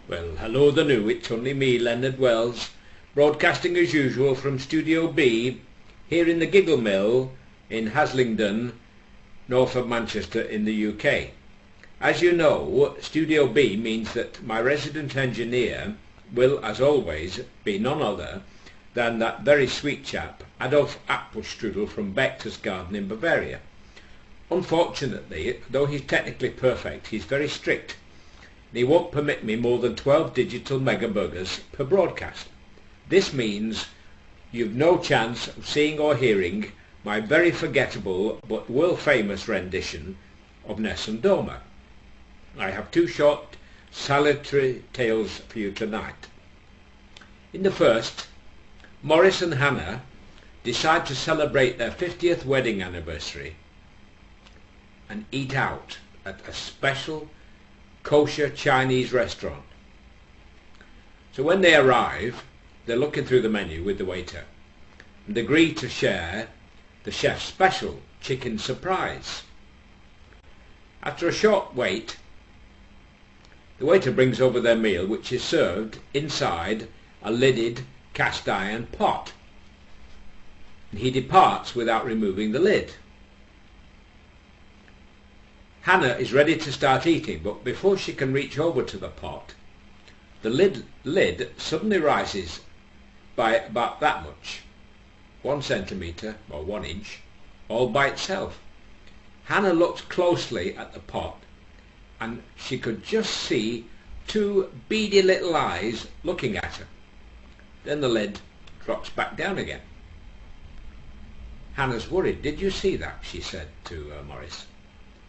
Well, hello the new, it's only me, Leonard Wells, broadcasting as usual from Studio B, here in the Giggle Mill in Haslingden, north of Manchester in the UK. As you know, Studio B means that my resident engineer will, as always, be none other than that very sweet chap, Adolf Apfelstrudel from Berchtesgaden in Bavaria. Unfortunately, though he's technically perfect, he's very strict. He won't permit me more than 12 digital megaburgers per broadcast. This means you've no chance of seeing or hearing my very forgettable but world-famous rendition of Nessun Dorma. I have two short, salutary tales for you tonight. In the first, Morris and Hannah decide to celebrate their 50th wedding anniversary and eat out at a special kosher Chinese restaurant. So when they arrive, they're looking through the menu with the waiter and agree to share the chef's special chicken surprise. After a short wait, the waiter brings over their meal, which is served inside a lidded cast iron pot, and he departs without removing the lid. Hannah is ready to start eating, but before she can reach over to the pot, the lid suddenly rises by about that much, 1 centimetre or 1 inch, all by itself. Hannah looks closely at the pot, and she could just see 2 beady little eyes looking at her. Then the lid drops back down again. Hannah's worried. "Did you see that?" she said to Morris.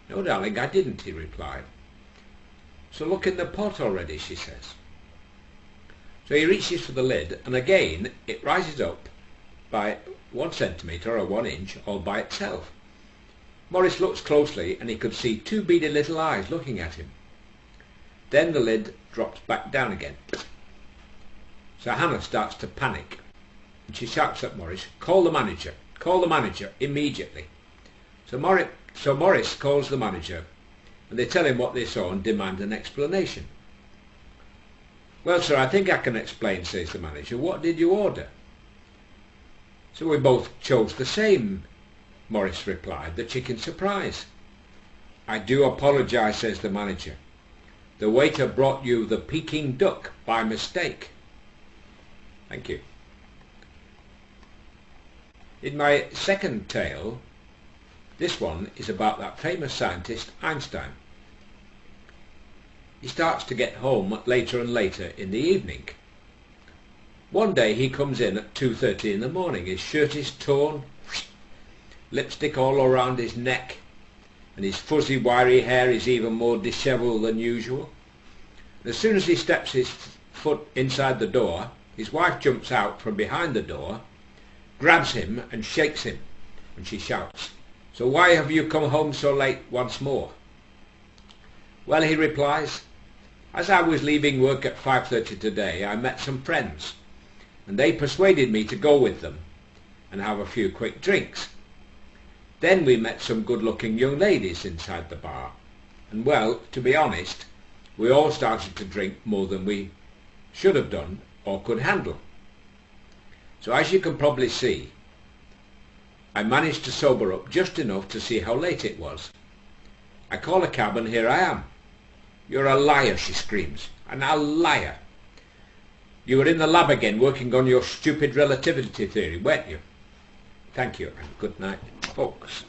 "No, darling, I didn't," he replied. "So look in the pot already," she says. So he reaches for the lid, and again it rises up by 1 centimetre or 1 inch all by itself. Morris looks closely, and he could see 2 beady little eyes looking at him. Then the lid drops back down again. So Hannah starts to panic, and she shouts at Morris, call the manager, immediately." So Morris calls the manager, and they tell him what they saw and demand an explanation. "Well, sir, I think I can explain," says the manager. "What did you order?" "So we both chose the same," Morris replied, "the chicken surprise." "I do apologise," says the manager. "The waiter brought you the Peking duck by mistake." Thank you. In my second tale, this one is about that famous scientist Einstein. He starts to get home later and later in the evening. One day he comes in at 2:30 in the morning. His shirt is torn, lipstick all around his neck, and his fuzzy wiry hair is even more dishevelled than usual. And as soon as he steps his foot inside the door, his wife jumps out from behind the door, grabs him and shakes him, and she shouts, "So why have you come home so late once more?" "Well," he replies, "as I was leaving work at 5:30 today, I met some friends, and they persuaded me to go with them and have a few quick drinks. Then we met some good-looking young ladies inside the bar, and well, to be honest, we all started to drink more than we should have done or could handle. So as you can probably see, I managed to sober up just enough to see how late it was. I call a cab and here I am." "You're a liar," she screams, "and a liar. You were in the lab again working on your stupid relativity theory, weren't you?" Thank you, and good night, folks.